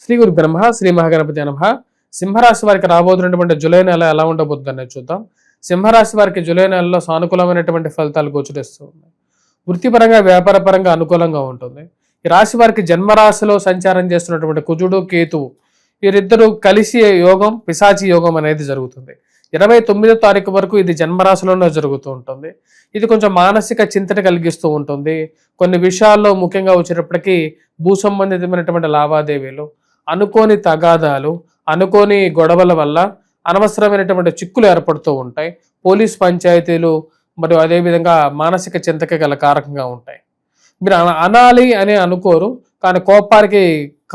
శ్రీ గురు బ్రహ్మ శ్రీ మహాగణపతి నమః. సింహరాశి వారికి రాబోతున్నటువంటి జూలై నెల ఎలా ఉండబోతుందనేది చూద్దాం. సింహరాశి వారికి జూలై నెలలో సానుకూలమైనటువంటి ఫలితాలు గోచరిస్తూ ఉన్నాయి. వృత్తిపరంగా వ్యాపారపరంగా అనుకూలంగా ఉంటుంది. ఈ రాశి వారికి జన్మరాశిలో సంచారం చేస్తున్నటువంటి కుజుడు కేతువు వీరిద్దరూ కలిసి యోగం పిశాచి యోగం అనేది జరుగుతుంది. 29వ తారీఖు వరకు ఇది జన్మరాశిలోనే జరుగుతూ ఉంటుంది. ఇది కొంచెం మానసిక చింతన కలిగిస్తూ ఉంటుంది. కొన్ని విషయాల్లో ముఖ్యంగా వచ్చేటప్పటికీ భూ సంబంధితమైనటువంటి లావాదేవీలు, అనుకోని తగాదాలు, అనుకోని గొడవల వల్ల అనవసరమైనటువంటి చిక్కులు ఏర్పడుతూ ఉంటాయి. పోలీస్ పంచాయతీలు మరియు అదేవిధంగా మానసిక చింతకి గల కారకంగా ఉంటాయి. మీరు అనాలి అని అనుకోరు, కానీ కోపానికి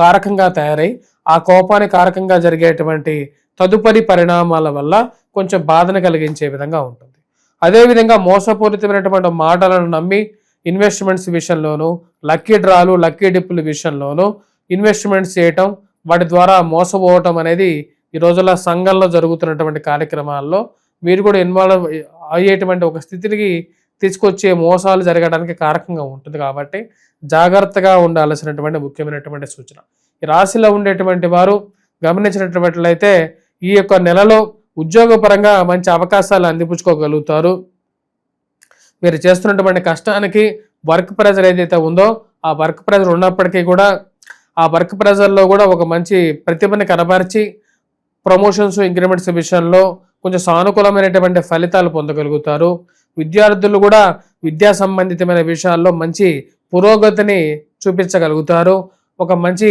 కారకంగా తయారై ఆ కోపానికి కారకంగా జరిగేటువంటి తదుపరి పరిణామాల వల్ల కొంచెం బాధను కలిగించే విధంగా ఉంటుంది. అదేవిధంగా మోసపూరితమైనటువంటి మాటలను నమ్మి ఇన్వెస్ట్మెంట్స్ విషయంలోనూ, లక్కీ డ్రాలు లక్కీ డిప్పుల విషయంలోనూ ఇన్వెస్ట్మెంట్స్ చేయటం, వాటి ద్వారా మోసపోవటం అనేది ఈ రోజుల్లో సంఘంలో జరుగుతున్నటువంటి కార్యక్రమాల్లో మీరు కూడా ఇన్వాల్వ్ అయ్యేటువంటి ఒక స్థితికి తీసుకొచ్చే మోసాలు జరగడానికి కారకంగా ఉంటుంది. కాబట్టి జాగ్రత్తగా ఉండాల్సినటువంటి ముఖ్యమైనటువంటి సూచన. ఈ రాశిలో ఉండేటువంటి వారు గమనించినట్లయితే ఈ యొక్క నెలలో ఉద్యోగపరంగా మంచి అవకాశాలు అందిపుచ్చుకోగలుగుతారు. మీరు చేస్తున్నటువంటి కష్టానికి వర్క్ ప్రెజర్ ఏదైతే ఉందో ఆ వర్క్ ప్రెజర్ ఉన్నప్పటికీ కూడా ఆ వర్క్ ప్రెజర్లో కూడా ఒక మంచి ప్రతిభని కనబరిచి ప్రమోషన్స్ ఇంక్రిమెంట్స్ విషయంలో కొంచెం సానుకూలమైనటువంటి ఫలితాలు పొందగలుగుతారు. విద్యార్థులు కూడా విద్యా సంబంధితమైన విషయాల్లో మంచి పురోగతిని చూపించగలుగుతారు. ఒక మంచి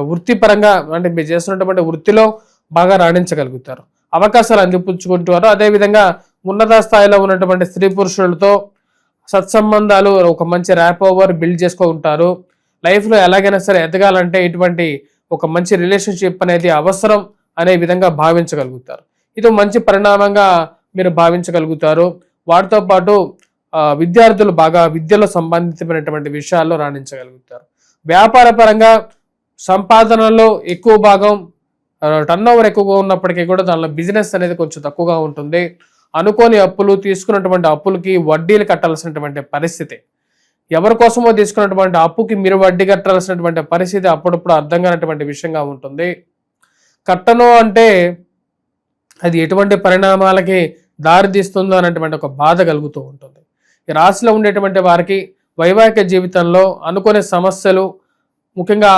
వృత్తిపరంగా అంటే మీరు చేస్తున్నటువంటి వృత్తిలో బాగా రాణించగలుగుతారు. అవకాశాలు అందిపుచ్చుకుంటారు. అదేవిధంగా ఉన్నత స్థాయిలో ఉన్నటువంటి స్త్రీ పురుషులతో సత్సంబంధాలు ఒక మంచి ర్యాప్ ఓవర్ బిల్డ్ చేసుకుంటారు. లైఫ్లో ఎలాగైనా సరే ఎదగాలంటే ఇటువంటి ఒక మంచి రిలేషన్షిప్ అనేది అవసరం అనే విధంగా భావించగలుగుతారు. ఇది మంచి పరిణామంగా మీరు భావించగలుగుతారు. వాటితో పాటు విద్యార్థులు బాగా విద్యలో సంబంధితమైనటువంటి విషయాల్లో రాణించగలుగుతారు. వ్యాపార పరంగా సంపాదనలో ఎక్కువ భాగం టర్న్ ఓవర్ ఎక్కువగా ఉన్నప్పటికీ కూడా దానిలో బిజినెస్ అనేది కొంచెం తక్కువగా ఉంటుంది. అనుకోని అప్పులు, తీసుకున్నటువంటి అప్పులకి వడ్డీలు కట్టాల్సినటువంటి పరిస్థితి, ఎవరి కోసమో తీసుకున్నటువంటి అప్పుకి మీరు వడ్డీ కట్టాల్సినటువంటి పరిస్థితి అప్పుడప్పుడు అర్థం కానటువంటి విషయంగా ఉంటుంది. కట్టను అంటే అది ఎటువంటి పరిణామాలకి దారితీస్తుందో అనేటువంటి ఒక బాధ కలుగుతూ ఉంటుంది. ఈ రాశిలో ఉండేటువంటి వారికి వైవాహిక జీవితంలో అనుకునే సమస్యలు, ముఖ్యంగా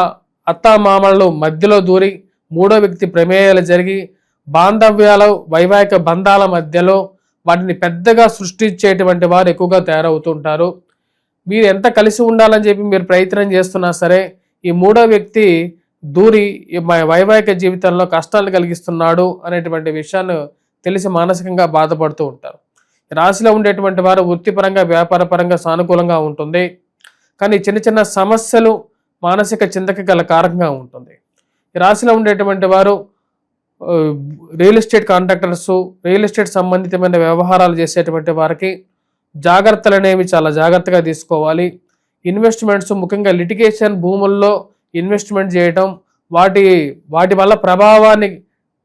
అత్తామామలు మధ్యలో దూరి మూడో వ్యక్తి ప్రమేయాలు జరిగి బాంధవ్యాలు వైవాహిక బంధాల మధ్యలో వాటిని పెద్దగా సృష్టించేటువంటి వారు ఎక్కువగా తయారవుతుంటారు. మీరు ఎంత కలిసి ఉండాలని చెప్పి మీరు ప్రయత్నం చేస్తున్నా సరే ఈ మూడో వ్యక్తి దూరి వైవాహిక జీవితంలో కష్టాలు కలిగిస్తున్నాడు అనేటువంటి విషయాన్ని తెలిసి మానసికంగా బాధపడుతూ ఉంటారు. రాశిలో ఉండేటువంటి వారు వృత్తిపరంగా వ్యాపారపరంగా సానుకూలంగా ఉంటుంది, కానీ చిన్న చిన్న సమస్యలు మానసిక చింతకి గల కారకంగా ఉంటుంది. ఈ రాశిలో ఉండేటువంటి వారు real estate contractors, real estate సంబంధితమైన వ్యవహారాలు చేసేటువంటి వారికి జాగ్రత్తలు అనేవి చాలా జాగ్రత్తగా తీసుకోవాలి. ఇన్వెస్ట్మెంట్స్, ముఖ్యంగా లిటిగేషన్ భూముల్లో ఇన్వెస్ట్మెంట్ చేయటం, వాటి వల్ల ప్రభావాన్ని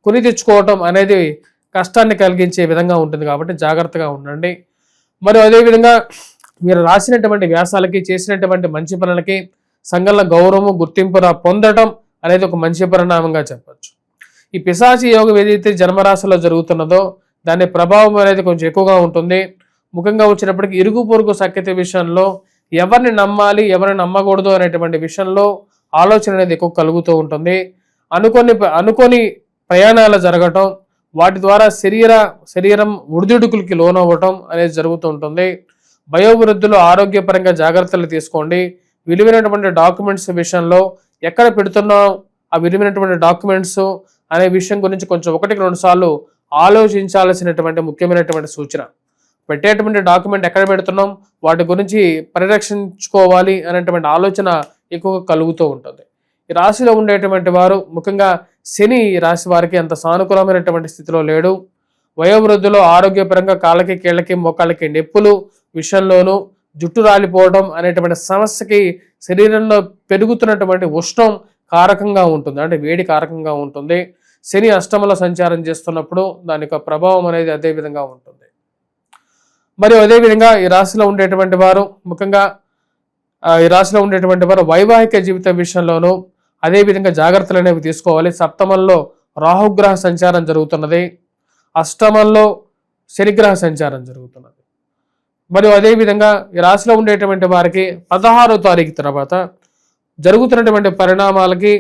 కొని తెచ్చుకోవటం అనేది కష్టాన్ని కలిగించే విధంగా ఉంటుంది. కాబట్టి జాగ్రత్తగా ఉండండి. మరియు అదేవిధంగా మీరు రాసినటువంటి వ్యాసాలకి, చేసినటువంటి మంచి పనులకి సంఘంలో గౌరవము, గుర్తింపు పొందడం అనేది ఒక మంచి పరిణామంగా చెప్పచ్చు. ఈ పిశాచి యోగం ఏదైతే జన్మరాశిలో జరుగుతున్నదో దాని ప్రభావం అనేది కొంచెం ఎక్కువగా ఉంటుంది. ముఖ్యంగా వచ్చినప్పటికీ ఇరుగు పొరుగు సఖ్యత విషయంలో ఎవరిని నమ్మాలి, ఎవరిని నమ్మకూడదు అనేటువంటి విషయంలో ఆలోచన అనేది ఎక్కువ కలుగుతూ ఉంటుంది. అనుకోని ప్రయాణాలు జరగటం, వాటి ద్వారా శరీరం ఒడిదుడుకులకి లోనవ్వటం అనేది జరుగుతూ ఉంటుంది. వయోవృద్ధులు ఆరోగ్యపరంగా జాగ్రత్తలు తీసుకోండి. విలువైనటువంటి డాక్యుమెంట్స్ విషయంలో ఎక్కడ పెడుతున్నాం ఆ విలువైనటువంటి డాక్యుమెంట్స్ అనే విషయం గురించి కొంచెం 1-2 సార్లు ఆలోచించాల్సినటువంటి ముఖ్యమైనటువంటి సూచన. పెట్టేటువంటి డాక్యుమెంట్ ఎక్కడ పెడుతున్నాం, వాటి గురించి పరిరక్షించుకోవాలి అనేటువంటి ఆలోచన ఎక్కువగా కలుగుతూ ఉంటుంది. ఈ రాశిలో ఉండేటువంటి వారు ముఖ్యంగా శని ఈ రాశి వారికి అంత సానుకూలమైనటువంటి స్థితిలో లేడు. వయోవృద్ధులు ఆరోగ్యపరంగా కాళ్ళకి, కీళ్ళకి, మోకాళ్ళకి నొప్పులు విషయంలోనూ, జుట్టు రాలిపోవడం అనేటువంటి సమస్యకి శరీరంలో పెరుగుతున్నటువంటి ఉష్ణం కారకంగా ఉంటుంది, అంటే వేడి కారకంగా ఉంటుంది. శని అష్టమంలో సంచారం చేస్తున్నప్పుడు దాని యొక్క ప్రభావం అనేది అదే విధంగా ఉంటుంది. మరియు అదేవిధంగా ఈ రాశిలో ఉండేటువంటి వారు ముఖ్యంగా ఈ రాశిలో ఉండేటువంటి వారు వైవాహిక జీవితం విషయంలోనూ, అదేవిధంగా జాగ్రత్తలు అనేవి తీసుకోవాలి. సప్తమంలో రాహుగ్రహ సంచారం జరుగుతున్నది, అష్టమంలో శనిగ్రహ సంచారం జరుగుతున్నది. మరియు అదేవిధంగా ఈ రాశిలో ఉండేటువంటి వారికి 16వ తారీఖు తర్వాత జరుగుతున్నటువంటి పరిణామాలకి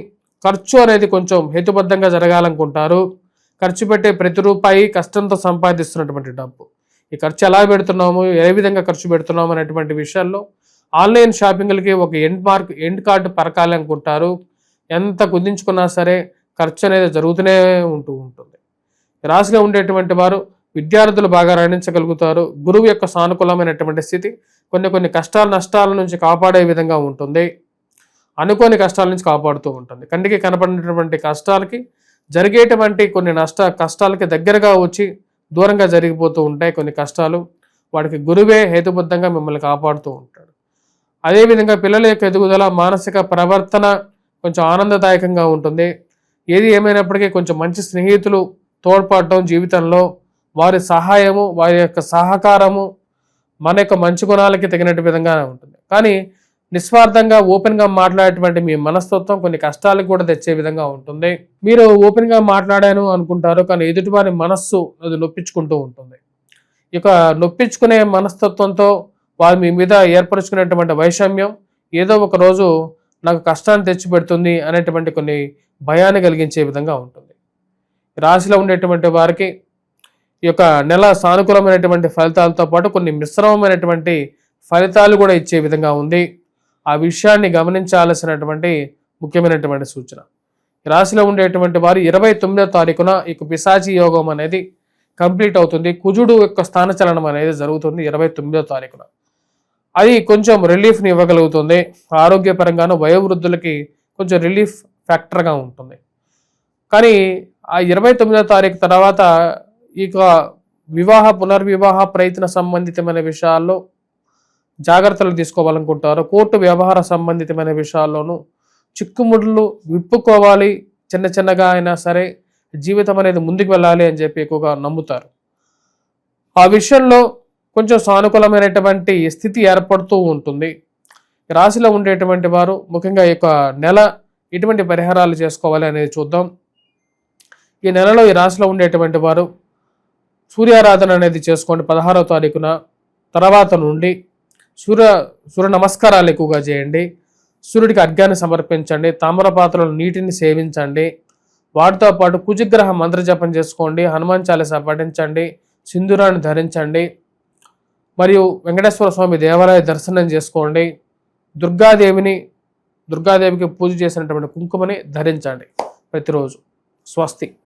ఖర్చు అనేది కొంచెం హేతుబద్ధంగా జరగాలనుకుంటారు. ఖర్చు పెట్టే ప్రతి రూపాయి కష్టంతో సంపాదిస్తున్నటువంటి డబ్బు. ఈ ఖర్చు ఎలా పెడుతున్నాము, ఏ విధంగా ఖర్చు పెడుతున్నాము అనేటువంటి విషయాల్లో ఆన్లైన్ షాపింగ్లకి ఒక ఎండ్ కార్డు పరకాలనుకుంటారు. ఎంత కుదించుకున్నా సరే ఖర్చు అనేది జరుగుతూనే ఉంటుంది. రాశిలో ఉండేటువంటి వారు విద్యార్థులు బాగా రాణించగలుగుతారు. గురువు యొక్క సానుకూలమైనటువంటి స్థితి కొన్ని నష్టాల నుంచి కాపాడే విధంగా ఉంటుంది. అనుకోని కష్టాల నుంచి కాపాడుతూ ఉంటుంది. కంటికి కనపడినటువంటి కష్టాలకి జరిగేటువంటి కొన్ని కష్టాలకి దగ్గరగా వచ్చి దూరంగా జరిగిపోతూ ఉంటాయి కొన్ని కష్టాలు. వాడికి గురువే హేతుబద్ధంగా మిమ్మల్ని కాపాడుతూ ఉంటాడు. అదేవిధంగా పిల్లల యొక్క ఎదుగుదల, మానసిక ప్రవర్తన కొంచెం ఆనందదాయకంగా ఉంటుంది. ఏది ఏమైనప్పటికీ కొంచెం మంచి స్నేహితులు తోడ్పడటం, జీవితంలో వారి సహాయము, వారి యొక్క సహకారము మన యొక్క మంచి గుణాలకి తగినట్టు విధంగానే ఉంటుంది. కానీ నిస్వార్థంగా ఓపెన్గా మాట్లాడేటువంటి మీ మనస్తత్వం కొన్ని కష్టాలకు కూడా తెచ్చే విధంగా ఉంటుంది. మీరు ఓపెన్గా మాట్లాడాను అనుకుంటారు, కానీ ఎదుటివారి మనస్సు అది నొప్పించుకుంటూ ఉంటుంది. ఇక నొప్పించుకునే మనస్తత్వంతో వారు మీ మీద ఏర్పరచుకునేటువంటి వైషమ్యం ఏదో ఒక రోజు నాకు కష్టాన్ని తెచ్చిపెడుతుంది అనేటువంటి కొన్ని భయాన్ని కలిగించే విధంగా ఉంటుంది. రాశిలో ఉండేటువంటి వారికి ఈ యొక్క నెల సానుకూలమైనటువంటి ఫలితాలతో పాటు కొన్ని మిశ్రమమైనటువంటి ఫలితాలు కూడా ఇచ్చే విధంగా ఉంది. ఆ విషయాన్ని గమనించాల్సినటువంటి ముఖ్యమైనటువంటి సూచన. రాశిలో ఉండేటువంటి వారు 29వ తారీఖున ఈ పిశాచి యోగం అనేది కంప్లీట్ అవుతుంది. కుజుడు యొక్క స్థానచలనం అనేది జరుగుతుంది 29వ తారీఖున. అది కొంచెం రిలీఫ్ని ఇవ్వగలుగుతుంది. ఆరోగ్యపరంగాను వయోవృద్ధులకి కొంచెం రిలీఫ్ ఫ్యాక్టర్గా ఉంటుంది. కానీ ఆ 29వ తారీఖు తర్వాత ఇక పునర్వివాహ ప్రయత్న సంబంధితమైన విషయాల్లో జాగ్రత్తలు తీసుకోవాలనుకుంటారు. కోర్టు వ్యవహార సంబంధితమైన విషయాల్లోనూ చిక్కుముడులు విప్పుకోవాలి. చిన్నగా అయినా సరే జీవితం అనేది ముందుకు వెళ్ళాలి అని చెప్పి ఎక్కువగా నమ్ముతారు. ఆ విషయంలో కొంచెం సానుకూలమైనటువంటి స్థితి ఏర్పడుతూ ఉంటుంది. రాశిలో ఉండేటువంటి వారు ముఖ్యంగా ఈ యొక్క నెల ఎటువంటి పరిహారాలు చేసుకోవాలి అనేది చూద్దాం. ఈ నెలలో ఈ రాశిలో ఉండేటువంటి వారు సూర్యారాధన అనేది చేసుకోండి 16వ తారీఖున. తర్వాత నుండి సూర్య నమస్కారాలు ఎక్కువగా చేయండి. సూర్యుడికి అర్ఘ్యాన్ని సమర్పించండి. తామ్రపాత్రలో నీటిని సేవించండి. వాటితో పాటు కుజగ్రహ మంత్రజపం చేసుకోండి. హనుమాన్ చాలీసా పఠించండి. సింధూరాన్ని ధరించండి. మరియు వెంకటేశ్వర స్వామి దేవాలయ దర్శనం చేసుకోండి. దుర్గాదేవికి పూజ చేసినటువంటి కుంకుమని ధరించండి ప్రతిరోజు. స్వస్తి.